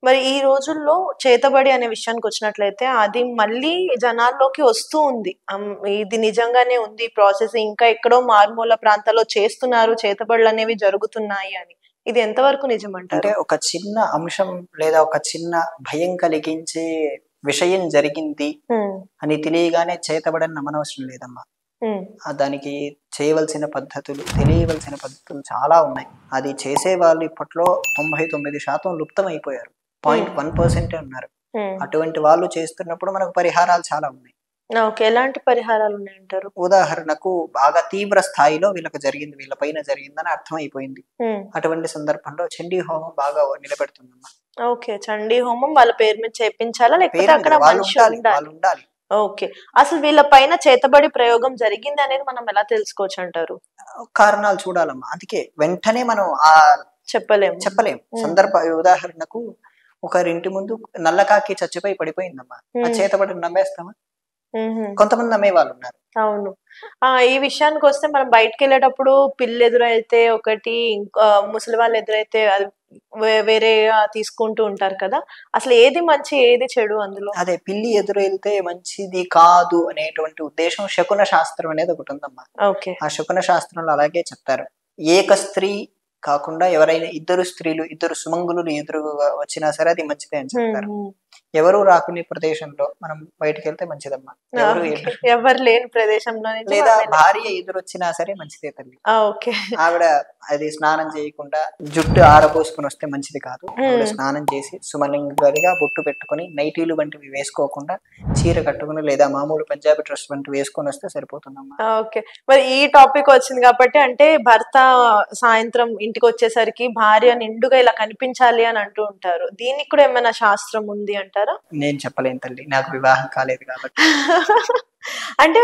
మరి ఈ రోజుల్లో చేతబడి అనే విషయానికొచ్చినట్లయితే, అది మళ్ళీ జనాల్లోకి వస్తూ ఉంది. ఇది నిజంగానే ఉంది ప్రాసెస్. ఇంకా ఎక్కడో మారుమూల ప్రాంతాల్లో చేస్తున్నారు, చేతబడులనేవి జరుగుతున్నాయి అని. ఇది ఎంతవరకు అంటే నిజమంటారు? ఒక చిన్న అంశం లేదా ఒక చిన్న భయం కలిగించే విషయం జరిగింది హ్మ్. అని తెలియగానే చేతబడని నమ్మనవసరం లేదమ్మా. హ్మ్. దానికి చేయవలసిన పద్ధతులు, తెలియవలసిన పద్ధతులు చాలా ఉన్నాయి. అది చేసేవాళ్ళు ఇప్పట్లో 99% లుప్తమైపోయారు. హ్మ్. 0.1% ఉన్నారు. హ్మ్. అటువంటి వాళ్ళు చేస్తున్నప్పుడు మనకు పరిహారాలు చాలా ఉన్నాయి. ఓకే. ఎలాంటి పరిహారాలున్నాయంటారు? ఉదాహరణకు బాగా తీవ్ర స్థాయిలో వీళ్ళకి జరిగింది, వీళ్ళ పైన జరిగిందని అర్థమైపోయింది. హ్మ్. అటువంటి సందర్భంలో చండీ హోమం బాగా నిలబెడుతుందమ్మా. ఓకే. చండీ హోమం వాళ్ళ పేరు మీద చేపించాలా? లేకపోతే పేరు మీద అక్కడ మనిషి ఉండాలి? వాళ్ళుండాలి. ఓకే. అసలు వీళ్ళ పైన చేతబడి ప్రయోగం జరిగిందనేది మనం ఎలా తెలుసుకోవచ్చంటారు? కారణాలు చూడాలమ్మా. అందుకే వెంటనే మనం చెప్పలేము. చెప్పలేం. హ్మ్. ఉదాహరణకు ఒకరింటి ముందు నల్లకాకి చచ్చిపోయి పడిపోయిందమ్మా. ఆ హ్మ్. చేతబడిని నమ్మేస్తామా? హుహు. కొంతమంది నమ్మేవాళ్ళున్నారు. అవును. ఈ విషయానికొస్తే మనం బయటికెళ్ళేటప్పుడు పిల్లెదురైతే ఒకటి, ఇంకా ముసలి వాళ్ళు ఎదురైతే అది వేరేగా తీసుకుంటూ ఉంటారు కదా! అసలు ఏది మంచి, ఏది చెడు అందులో? అదే పిల్లి ఎదురెళ్తే మంచిది కాదు అనేటువంటి ఉద్దేశం శకున శాస్త్రం అనేది ఒకటుందమ్మా. ఓకే. ఆ శకున శాస్త్రంలో అలాగే చెప్తారు. ఏక స్త్రీ కాకుండా ఎవరైనా ఇద్దరు స్త్రీలు, ఇద్దరు సుమంగళులు ఎదురుగా వచ్చినా సరే అది మంచిదే అని హ్మ్. చెప్తారు. హ్మ్. ఎవరు రాకునే ప్రదేశంలో మనం బయటికెళ్తే మంచిదమ్మా. ఎవరు ఓకే. ఎదురు ఎవరు లేని ప్రదేశంలో నుంచి లేదా మనం భార్య ఎదురొచ్చినా సరే మంచిదే తల్లి. ఓకే. ఆవిడ అది స్నానం చేయకుండా జుట్టు ఆరబోసుకొని వస్తే మంచిది కాదు. ఆవిడ హ్మ్. స్నానం చేసి సుమలింగరిగా బొట్టు పెట్టుకొని నైటీలు వంటివి వేసుకోకుండా చీర కట్టుకుని లేదా మామూలు పంజాబీ డ్రెస్ వంటివి వేసుకొని వస్తే సరిపోతుందమ్మా. ఓకే. మరి ఈ టాపిక్ వచ్చింది కాబట్టి అంటే భర్త సాయంత్రం ఇంటికొచ్చేసరికి భార్య నిండుగా ఇలా కనిపించాలి అని అంటూ ఉంటారు. దీనికి కూడా ఏమైనా శాస్త్రం ఉంది అంటారా? నేను చెప్పలేను తల్లి. నాకు వివాహం కాలేదు కాబట్టి. అంటే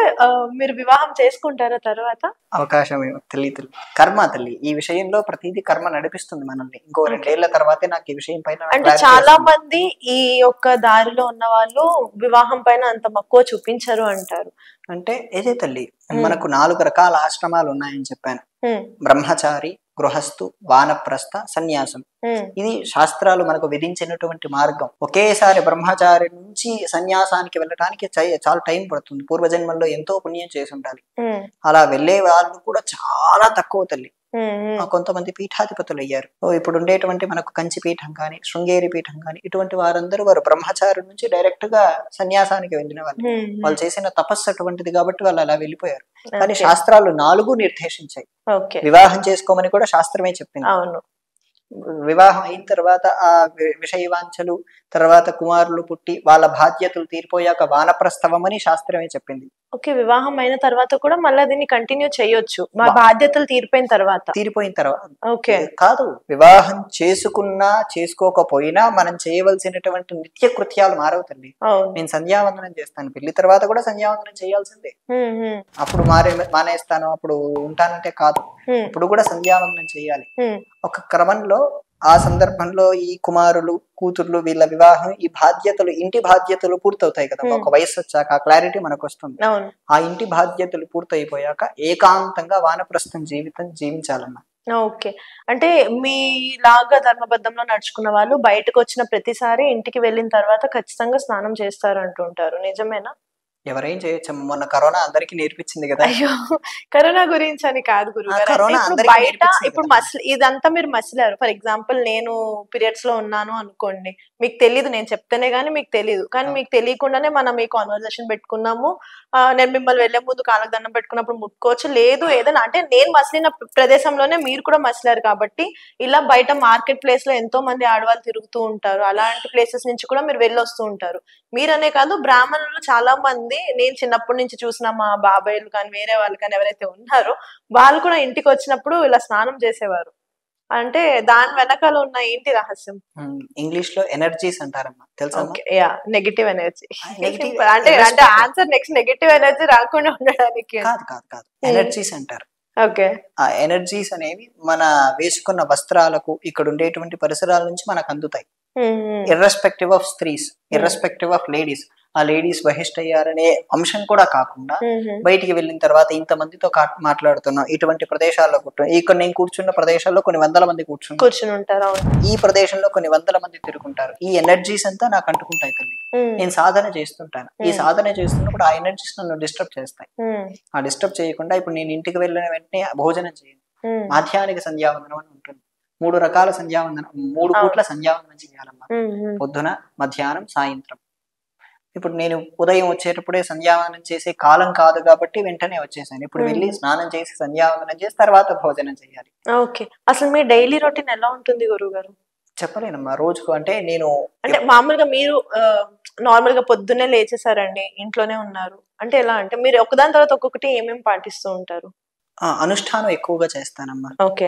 మీరు వివాహం చేసుకుంటారా తర్వాత? అవకాశం ఏమో తెలియదు తల్లి. కర్మ తల్లి. ఈ విషయంలో ప్రతీదీ కర్మ నడిపిస్తుంది మనల్ని. ఇంకో 2 ఓకే. ఏళ్ల తర్వాతే నాకు ఈ విషయం పైన అంటే క్లారిటీ చాలా వస్తుంది. మంది ఈ యొక్క దారిలో ఉన్నవాళ్ళు వివాహం పైన అంత మక్కువ చూపించరు అంటారు. అంటే ఇదే తల్లి. హ్మ్. మనకు 4 రకాల ఆశ్రమాలు ఉన్నాయని చెప్పాను. హ్మ్. బ్రహ్మచారి, గృహస్థు, వానప్రస్థ, సన్యాసం. హ్మ్. ఇది శాస్త్రాలు మనకు విధించినటువంటి మార్గం. ఒకేసారి బ్రహ్మచారి నుంచి సన్యాసానికి వెళ్ళటానికి చాలా టైం పడుతుంది. పూర్వజన్మల్లో ఎంతో పుణ్యం చేసుండాలి. హ్మ్. అలా వెళ్ళే వాళ్ళు కూడా చాలా తక్కువ తల్లి. హ్మ్. హ్మ్. కొంతమంది పీఠాధిపతులయ్యారు. ఇప్పుడు ఉండేటువంటి మనకు కంచి పీఠం కానీ, శృంగేరి పీఠం కానీ ఇటువంటి వారు బ్రహ్మచారి నుంచి డైరెక్ట్‌గా సన్యాసానికి వెళ్ళిన వాళ్ళే. హ్మ్. వాళ్ళు హ్మ్. చేసిన తపస్సు అటువంటిది కాబట్టి వాళ్ళు అలా వెళ్ళిపోయారు. కానీ ఓకే. శాస్త్రాలు 4 నిర్దేశించాయి. ఓకే. వివాహం చేసుకోమని కూడా శాస్త్రమే చెప్పింది. అవును. వివాహం అయిన తర్వాత ఆ విషయ వాంఛలు, తర్వాత కుమారులు పుట్టి వాళ్ళ బాధ్యతలు తీరిపోయాక వానప్రస్థవమని శాస్త్రమే చెప్పింది. ఓకే. వివాహం అయిన తర్వాత కూడా మళ్ళా దీన్ని కంటిన్యూ చేయొచ్చు. మా వ బాధ్యతలు తీరిపోయిన తర్వాత. తీరిపోయిన తర్వాత ఓకే. కాదు. వివాహం చేసుకున్నా, చేసుకోకపోయినా మనం చేయవలసినటువంటి నిత్య కృత్యాలు మారవు తల్లి. అవును. నేను సంధ్యావందనం చేస్తాను. పెళ్లి తర్వాత కూడా సంధ్యావందనం చేయాల్సిందే. హ్మ్. హ్మ్. అప్పుడు మానేస్తాను, అప్పుడు ఉంటానంటే కాదు. హ్మ్. ఇప్పుడు కూడా సంధ్యావందనం చేయాలి. హ్మ్. ఒక క్రమంలో ఆ సందర్భంలో ఈ కుమారులు, కూతుర్లు వీళ్ళ వివాహం, ఈ బాధ్యతలు, ఇంటి బాధ్యతలు పూర్తవుతాయి కదమ్మా. హ్మ్. ఒక వయస్సొచ్చాక ఆ క్లారిటీ మనకొస్తుంది. అవును. ఆ ఇంటి బాధ్యతలు పూర్తయిపోయాక ఏకాంతంగా వానప్రస్థం జీవితం జీవించాలమ్మా. ఓకే. అంటే మీలాగా ధర్మబద్ధంలో నడుచుకున్న వాళ్ళు బయటకొచ్చిన ప్రతిసారి ఇంటికి వెళ్ళిన తర్వాత ఖచ్చితంగా స్నానం చేస్తారంటూ ఉంటారు. నిజమేనా? ఎవరేం చేయొచ్చమ్మా. మొన్న కరోనా అందరికీ నేర్పించింది గదా! అయ్యో! కరోనా గురించని కాదు గురుగారు. అంటే కరోనా ఇప్పుడు అందరికీ బయట నేర్పించింది ఇప్పుడు కదమ్మా. ఇదంతా మీరు మసిలారు. ఫర్ ఎగ్జాంపుల్ నేను పీరియడ్స్‌లో ఉన్నాను అనుకోండి. మీకు తెలీదు, నేను చెప్తేనే గాని మీకు తెలీదు. కానీ అవును. మీకు తెలియకుండానే మనం ఈ కన్వర్జేషన్ పెట్టుకున్నాము. నేను మిమ్మల్ని వెళ్ళే ముందు కాళ్ళకి దండం పెట్టుకున్నప్పుడు ముట్టుకోవచ్చు. లేదు ఏదైనా అంటే నేను మసిలిన ప్రదేశంలోనే మీరు కూడా మసిలారు కాబట్టి, ఇలా బయట మార్కెట్ ప్లేస్‌లో ఎంతో మంది ఆడవాళ్ళు తిరుగుతూ ఉంటారు. అలాంటి ప్లేసెస్ నుంచి కూడా మీరు వెళ్ళొస్తూ ఉంటారు. మీరనే కాదు, బ్రాహ్మణులు చాలా మంది నేను చిన్నప్పటి నుంచి చూసిన మా బాబాయిలు కానీ, వేరే వాళ్ళు కానీ ఎవరైతే ఉన్నారో, వాళ్ళు కూడా ఇంటికొచ్చినప్పుడు ఇలా స్నానం చేసేవారు. అంటే దాని వెనకాల ఉన్న ఏంటి రహస్యం? ఇంగ్లీష్‌లో ఎనర్జీస్ అంటారమ్మా. తెలుసమ్మా? Okay. Yeah! Negative energy. Negative simple. అంటే అంటే irrespective answer next negative energy రాకుండా ఉండడానికి అని. కాదు. హ్మ్. ఎనర్జీస్ అంటారు. ఓకే. ఆ ఎనర్జీస్ అనేవి మన వేసుకున్న వస్త్రాలకు, ఇక్కడ ఉండేటువంటి పరిసరాల నుంచి మనకు అందుతాయి. హ్మ్. హ్మ్. ఇర్రెస్పెక్టివ్ ఆఫ్ స్త్రీస్, హ్మ్. Irrespective of ladies. ఆ లేడీస్ బహిష్ట్ అయ్యారనే అంశం కూడా కాకుండా బయటికి వెళ్ళిన తర్వాత ఇంతమందితో మాట్లాడుతున్నాం, ఇటువంటి ప్రదేశాల్లో ఇక్కడ నేను కూర్చున్న ప్రదేశాల్లో కొన్ని వందల మంది కూర్చుని ఉంటారు. ఈ ప్రదేశంలో కొన్ని వందల మంది తిరుగుంటారు. ఈ ఎనర్జీస్ అంతా నాకు అంటుకుంటాయి తల్లి. నేను సాధన చేస్తుంటాను. ఈ సాధన చేస్తున్నప్పుడు ఆ ఎనర్జీస్ నన్ను డిస్టర్బ్ చేస్తాయి. ఆ డిస్టర్బ్ చేయకుండా ఇప్పుడు నేను ఇంటికి వెళ్ళిన వెంటనే భోజనం చేయను. మాధ్యాహ్నిక సంధ్యావందనం అని ఉంటుంది. 3 రకాల సంధ్యావందనం, 3 పూట్ల సంధ్యావందనం చేయాలమ్మా. పొద్దున, మధ్యాహ్నం, సాయంత్రం. ఇప్పుడు నేను ఉదయం వచ్చేటప్పుడే సంధ్యావందనం చేసే కాలం కాదు కాబట్టి వెంటనే వచ్చేసాను. ఇప్పుడు వెళ్ళి స్నానం చేసి సంధ్యావందనం చేసి తర్వాత భోజనం చేయాలి. ఓకే. అసలు మీ డైలీ రొటీన్ ఎలా ఉంటుంది గురువు గారు? చెప్పలేనమ్మా. రోజుకు అంటే నేను మామూలుగా మీరు నార్మల్ గా పొద్దున్నే లేచేసారండి, ఇంట్లోనే ఉన్నారు అంటే ఎలా అంటే మీరు ఒకదాని తర్వాత ఒక్కొక్కటి ఏమేమి పాటిస్తూ ఉంటారు? అనుష్ఠానం ఎక్కువగా చేస్తానమ్మా. ఓకే.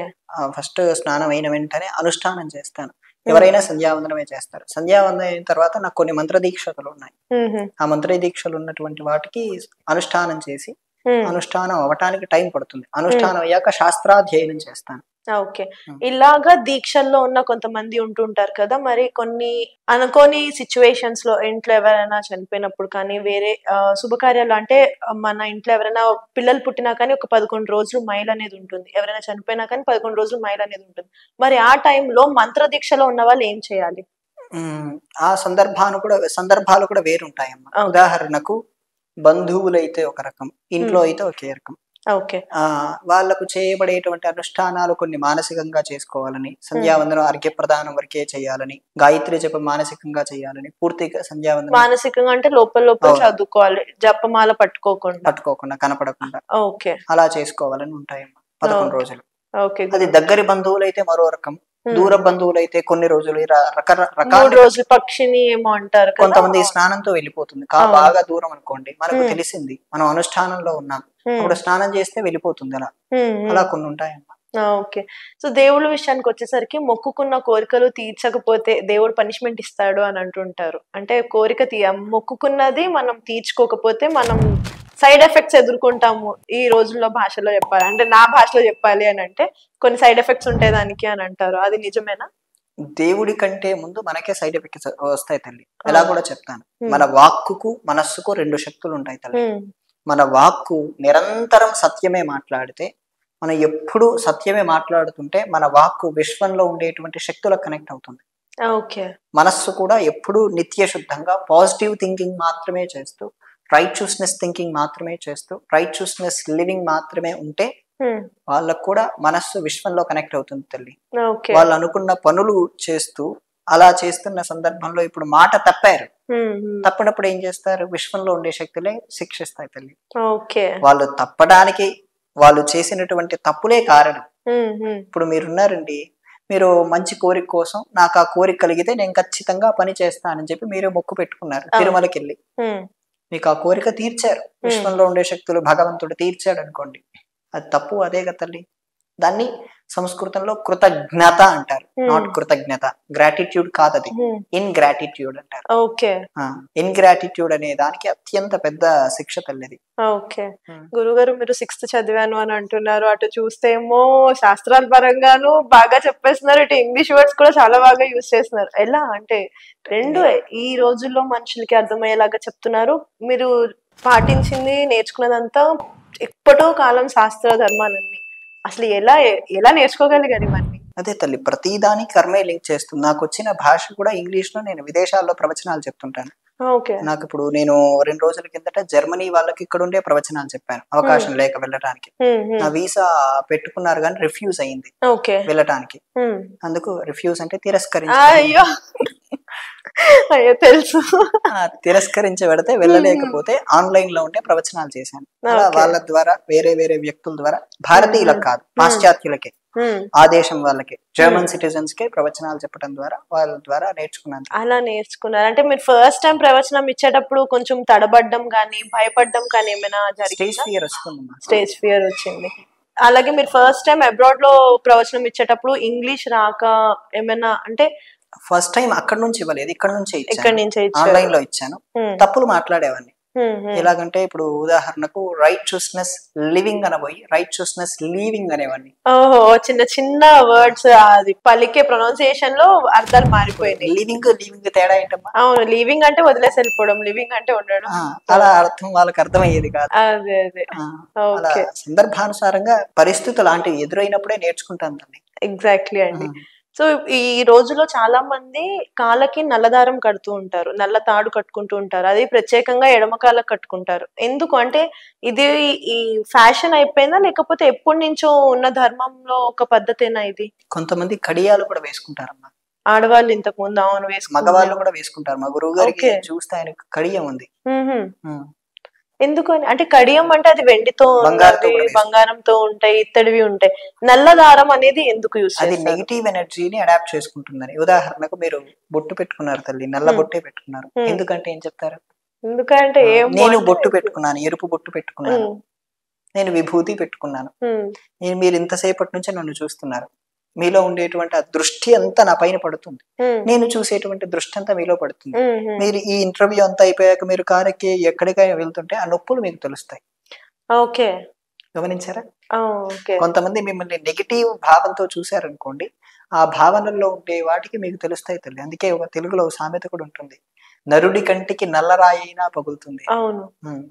ఫస్ట్ స్నానం అయిన వెంటనే అనుష్ఠానం చేస్తాను. ఎవరైనా సంధ్యావందనమే చేస్తారు. సంధ్యావందనం అయిన తర్వాత నాకు కొన్ని మంత్ర దీక్షలు ఉన్నాయి. ఆ మంత్ర దీక్షలు ఉన్నటువంటి వాటికి అనుష్ఠానం చేసి, అనుష్ఠానం అవటానికి టైం పడుతుంది. అనుష్ఠానం అయ్యాక శాస్త్రాధ్యయనం చేస్తాను. ఓకే. ఇలాగా దీక్షల్లో ఉన్న కొంతమంది ఉంటుంటారు కదా, మరి కొన్ని అనుకోని సిచ్యువేషన్స్ లో ఇంట్లో ఎవరైనా చనిపోయినప్పుడు కానీ వేరే శుభకార్యాలు అంటే మన ఇంట్లో ఎవరైనా పిల్లలు పుట్టినా కానీ ఒక 11 రోజులు మైల్ అనేది ఉంటుంది, ఎవరైనా చనిపోయినా కానీ 11 రోజులు మైల్ అనేది ఉంటుంది. మరి ఆ టైంలో మంత్ర దీక్షలో ఉన్న వాళ్ళు ఏం చేయాలి? ఆ సందర్భాలు కూడా వేరుంటాయమ్మా. ఉదాహరణకు బంధువులైతే ఒక రకం, ఇంట్లో అయితే ఒకే రకం. ఓకే. వాళ్లకు చేయబడేటువంటి అనుష్ఠానాలు కొన్ని మానసికంగా చేసుకోవాలని, సంధ్యావందనం అర్ఘ్యప్రదానం వరకే చేయాలని, గాయత్రి జపం మానసికంగా చేయాలని, పూర్తిగా సంధ్యావందనం మానసికంగా అంటే లోపల చదువుకోవాలి, జపమాల పట్టుకోకుండా కనపడకుండా ఓకే అలా చేసుకోవాలని ఉంటాయమ్మా 11 రోజులు. ఓకే. అది దగ్గరి బంధువులైతే మరో రకం, దూర బంధువులైతే కొన్ని రోజులు రకరకాల రోజులు పక్షిని ఏమో అంటారు. కొంతమంది స్నానంతో వెళ్ళిపోతుంది. బాగా దూరం అనుకోండి, మనకు తెలిసింది మనం అనుష్ఠానంలో ఉన్నాం, అప్పుడు స్నానం చేస్తే వెళ్ళిపోతుంది. అలా కొన్ని ఉంటాయమ్మా. ఓకే. సో దేవుళ్ళ విషయానికి వచ్చేసరికి మొక్కుకున్న కోరికలు తీర్చకపోతే దేవుడు పనిష్మెంట్ ఇస్తాడు అని అంటుంటారు. అంటే కోరిక మొక్కుకున్నది మనం తీర్చుకోకపోతే మనం సైడ్ ఎఫెక్ట్స్ ఎదుర్కొంటాము. ఈ రోజుల్లో భాషలో చెప్పాలి అంటే, నా భాషలో చెప్పాలి అని అంటే కొన్ని సైడ్ ఎఫెక్ట్స్ ఉంటాయి దానికి అని అంటారు. అది నిజమేనా? దేవుడి కంటే ముందు మనకే సైడ్ ఎఫెక్ట్స్ వస్తాయి తల్లి. ఎలా కూడా చెప్తాను. మన వాక్కుకు మనస్సుకు 2 శక్తులు ఉంటాయి తల్లి. మన వాక్కు నిరంతరం సత్యమే మాట్లాడితే, మనం ఎప్పుడు సత్యమే మాట్లాడుతుంటే మన వాక్కు విశ్వంలో ఉండేటువంటి శక్తులకు కనెక్ట్ అవుతుంది. మనస్సు కూడా ఎప్పుడు నిత్య శుద్ధంగా పాజిటివ్ థింకింగ్ మాత్రమే చేస్తూ, రైట్యూస్నెస్ థింకింగ్ మాత్రమే చేస్తూ, రైట్యూస్నెస్ లివింగ్ మాత్రమే ఉంటే వాళ్ళకు కూడా మనస్సు విశ్వంలో కనెక్ట్ అవుతుంది తల్లి. వాళ్ళు అనుకున్న పనులు చేస్తూ అలా చేస్తున్న సందర్భంలో ఇప్పుడు మాట తప్పారు, తప్పినప్పుడు ఏం చేస్తారు? విశ్వంలో ఉండే శక్తులే శిక్షిస్తాయి తల్లి. వాళ్ళు తప్పడానికి వాళ్ళు చేసినటువంటి తప్పులే కారణం. ఇప్పుడు మీరున్నారండి, మీరు మంచి కోరిక కోసం నాకు ఆ కోరిక కలిగితే నేను ఖచ్చితంగా పని చేస్తానని చెప్పి మీరు మొక్కు పెట్టుకున్నారు, తిరుమలకి వెళ్ళి మీకు ఆ కోరిక తీర్చారు. విశ్వంలో ఉండే శక్తులు భగవంతుడు తీర్చాడు అనుకోండి, అది తప్పు. అదే కదా తల్లి. దాన్ని సంస్కృతంలో కృతజ్ఞత అంటారు, నాట్ కృతజ్ఞత. గ్రాటిట్యూడ్ కాదు, అది ఇన్గ్రాటిట్యూడ్ అంటారు. ఇన్గ్రాటిట్యూడ్ అనే దానికి అత్యంత పెద్ద శిక్ష తల్లిది. ఓకే. గురుగారు మీరు 6th చదివాను అని అంటున్నారు, అటు చూస్తేమో శాస్త్రాల పరంగాను బాగా చెప్పేస్తున్నారు, ఇటు ఇంగ్లీష్ వర్డ్స్ కూడా చాలా బాగా యూజ్ చేస్తున్నారు. ఎలా అంటే రెండు ఈ రోజుల్లో మనుషులకి అర్థమయ్యేలాగా చెప్తున్నారు. మీరు పాటించింది నేర్చుకున్నదంతా ఎప్పటో కాలం శాస్త్ర ధర్మాలన్నీ అసలు ఎలా ఎలా నేర్చుకోగలిగారు ఇవన్నీ? అదే తల్లి, ప్రతిదానికి కర్మే లింక్ చేస్తుంది. నాకు వచ్చిన భాష కూడా ఇంగ్లీష్ లో. నేను విదేశాల్లో ప్రవచనాలు చెప్తుంటాను. నాకు ఇప్పుడు నేను 2 రోజుల కిందట జర్మనీ వాళ్ళకి ఇక్కడ ఉండే ప్రవచనాలు చెప్పాను, అవకాశం లేక వెళ్ళటానికి. నా వీసా పెట్టుకున్నారు కానీ రిఫ్యూజ్ అయింది వెళ్ళటానికి. అందుకు రిఫ్యూజ్ అంటే తెలుసు, తిరస్కరించి పెడితే వెళ్ళలేకపోతే ఆన్లైన్ లో ఉంటే ప్రవచనాలు చేశాను. వాళ్ళ ద్వారా వేరే వేరే వ్యక్తుల ద్వారా, భారతీయులకు కాదు పాశ్చాత్యులకే, ఆ దేశం వాళ్ళకి, జర్మన్ సిటిజన్స్ కే ప్రవచనాలు చెప్పడం ద్వారా వాళ్ళ ద్వారా నేర్చుకున్నాను. అలా నేర్చుకున్నారు అంటే మీరు ఫస్ట్ టైం ప్రవచనం ఇచ్చేటప్పుడు కొంచెం తడబడ్డం కానీ భయపడ్డం కానీ ఏమైనా జరిగిందా? స్టేజ్ ఫియర్ వస్తుంది. స్టేజ్ ఫియర్ వచ్చింది. అలాగే మీరు ఫస్ట్ టైం అబ్రాడ్ లో ప్రవచనం ఇచ్చేటప్పుడు ఇంగ్లీష్ రాక ఏమైనా అంటే? ఫస్ట్ టైం అక్కడ నుంచి ఇవ్వలేదు, ఇక్కడ నుంచే ఇచ్చాను, ఆన్లైన్ లో ఇచ్చాను. తప్పులు మాట్లాడేవాడిని, ఎలాగంటే ఇప్పుడు ఉదాహరణకు రైట్యూస్నెస్ లివింగ్ అనబోయి రైట్యూస్నెస్ లీవింగ్ అనేవాడిని. ఓహో, చిన్న చిన్న వర్డ్స్ అది పలికే ప్రొనౌన్సియేషన్ లో అర్థాలు మారిపోయినాయి. లివింగ్ లివింగ్ తేడా ఏంటమ్మా? అవును, లివింగ్ అంటే వదిలేసి వెళ్ళిపోవడం, లివింగ్ అంటే ఉండడం. అలా అర్థం వాళ్ళకి అర్థమయ్యేది కాదు. అదే అదే, అలా సందర్భానుసారంగా పరిస్థితులు లాంటివి ఎదురైనప్పుడే నేర్చుకుంటాం దాన్ని. ఎగ్జాక్ట్లీ అండి. సో ఈ రోజులో చాలా మంది కాళ్ళకి నల్లదారం కడుతూ ఉంటారు, నల్ల తాడు కట్టుకుంటూ ఉంటారు. అది ప్రత్యేకంగా ఎడమ కాళ్ళకి కట్టుకుంటారు. ఎందుకు అంటే ఇది ఈ ఫ్యాషన్ అయిపోయిందా, లేకపోతే ఎప్పటి నుంచో ఉన్న ధర్మంలో ఒక పద్ధతేనా ఇది? కొంతమంది కడియాలు కూడా వేసుకుంటారమ్మా. ఆడవాళ్ళు ఇంతకు ముందు అవును వేసుకుంటారు, మగవాళ్ళు కూడా వేసుకుంటారు. మా గురువు గారికి చూస్తే ఆయన కడియం ఉంది. ఎందుకు అంటే కడియం అంటే అది వెండితో బంగారంతో ఉంటాయి, ఇత్తడివి ఉంటాయి. నల్ల దారం అనేది ఎందుకు యూస్? అది నెగిటివ్ ఎనర్జీని అడాప్ట్ చేసుకుంటుందని. ఉదాహరణకు మీరు బొట్టు పెట్టుకున్నారు తల్లి, నల్ల బొట్టే పెట్టుకున్నారు. ఎందుకంటే ఏం చెప్తారు? ఎందుకంటే నేను బొట్టు పెట్టుకున్నాను, ఎరుపు బొట్టు పెట్టుకున్నాను, నేను విభూతి పెట్టుకున్నాను, మీరు ఇంతసేపటి నుంచి నన్ను చూస్తున్నారు, మీలో ఉండేటువంటి ఆ దృష్టి అంతా నా పైన పడుతుంది, నేను చూసేటువంటి దృష్టి అంతా మీలో పడుతుంది. మీరు ఈ ఇంటర్వ్యూ అంతా అయిపోయాక మీరు కారెక్కి ఎక్కడికైనా వెళ్తుంటే ఆ నొప్పులు మీకు తెలుస్తాయి. ఓకే, గమనించారా? కొంతమంది మిమ్మల్ని నెగిటివ్ భావంతో చూశారనుకోండి, ఆ భావనల్లో ఉండే వాటికి మీకు తెలుస్తాయి తల్లి. అందుకే ఒక తెలుగులో సామెత కూడా ఉంటుంది, నరుడి కంటికి నల్లరాయి అయినా పగులుతుంది.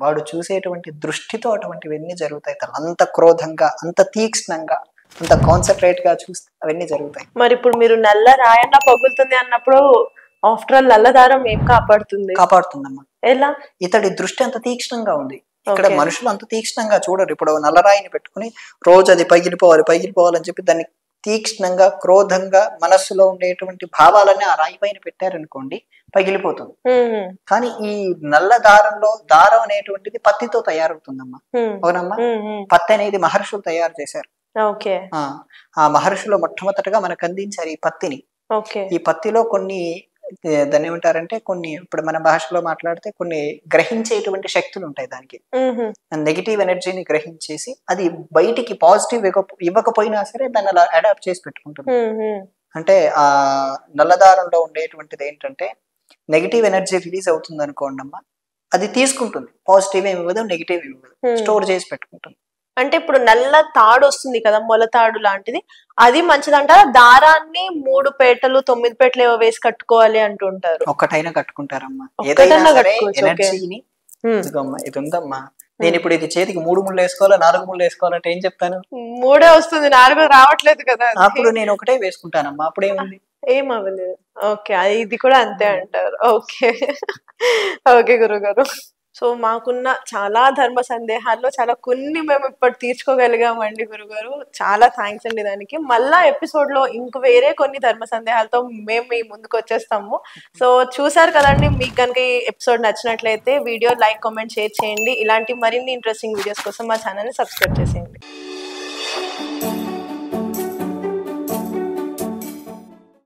వాడు చూసేటువంటి దృష్టితో అటువంటివన్నీ జరుగుతాయి తల్లి. అంత క్రోధంగా, అంత తీక్ష్ణంగా, అంత కాన్సన్ట్రేట్ గా చూస్తే అవన్నీ జరుగుతాయి. మరి ఇప్పుడు మీరు నల్ల రాయన్నా పగులుతుంది అన్నప్పుడు ఆఫ్టర్ ఆల్ నల్ల దారం ఏం కాపాడుతుందమ్మా. ఎలా? ఇతడి దృష్టి అంత తీక్ష్ణంగా ఉంది. ఇక్కడ మనుషులు అంత తీక్ష్ణంగా చూడరు. ఇప్పుడు నల్లరాయిని పెట్టుకుని రోజు అది పగిలిపోవాలని చెప్పి దాన్ని తీక్ష్ణంగా, క్రోధంగా మనస్సులో ఉండేటువంటి భావాలన్నీ ఆ రాయి పైన పెట్టారనుకోండి, పగిలిపోతుంది. కానీ ఈ నల్ల దారంలో దారం అనేటువంటిది పత్తితో తయారవుతుందమ్మా. అవునమ్మా, పత్తి అనేది మహర్షులు తయారు చేశారు. ఆ మహర్షులు మొట్టమొదటగా మనకు అందించారు ఈ పత్తిని. ఈ పత్తిలో కొన్ని దాన్ని ఏమంటారంటే, కొన్ని ఇప్పుడు మన భాషలో మాట్లాడితే కొన్ని గ్రహించేటువంటి శక్తులు ఉంటాయి దానికి. నెగిటివ్ ఎనర్జీని గ్రహించేసి అది బయటికి పాజిటివ్ ఇవ్వకపోయినా సరే దాన్ని అలా అడాప్ట్ చేసి పెట్టుకుంటుంది. అంటే ఆ నల్లదారంలో ఉండేటువంటిది ఏంటంటే, నెగిటివ్ ఎనర్జీ రిలీజ్ అవుతుంది అనుకోండి అమ్మా, అది తీసుకుంటుంది. పాజిటివ్ ఏమి ఇవ్వదు, నెగిటివ్ ఏమి ఇవ్వదు, స్టోర్ చేసి పెట్టుకుంటుంది. అంటే ఇప్పుడు నల్ల తాడు వస్తుంది కదా, మొలతాడు లాంటిది, అది మంచిదంటారా? దారాన్ని 3 పేటలు 9 పేటలు ఏవో వేసి కట్టుకోవాలి అంటుంటారు. ఒక్కటైనా కట్టుకుంటారమ్మా. ఏదైనా సరే ఎనర్జీని, ఇది ఉందమ్మా, నేను ఇప్పుడు ఇది చేతికి 3 ముళ్ళు వేసుకోవాలా 4 ముళ్ళు వేసుకోవాలంటే ఏం చెప్తాను? 3 వస్తుంది, 4 రావట్లేదు కదా. అప్పుడు నేను ఒకటే వేసుకుంటానమ్మా, అప్పుడేముంది, ఏమవ్వలేదు. ఓకే, ఇది కూడా అంతే అంటారు. ఓకే ఓకే గురుగారు. సో మాకున్న చాలా ధర్మ సందేహాల్లో చాలా కొన్ని మేము ఇప్పుడు తీర్చుకోగలిగామండి గురుగారు. చాలా థ్యాంక్స్ అండి దానికి. మళ్ళా ఎపిసోడ్ లో ఇంక వేరే కొన్ని ధర్మ సందేహాలతో మేము మీ ముందుకు వచ్చేస్తాము. సో చూసారు కదండి, మీకు కనుక ఈ ఎపిసోడ్ నచ్చినట్లయితే వీడియో లైక్, కామెంట్, షేర్ చేయండి. ఇలాంటి మరిన్ని ఇంట్రెస్టింగ్ వీడియోస్ కోసం మా ఛానల్ ని సబ్స్క్రైబ్ చేసేయండి.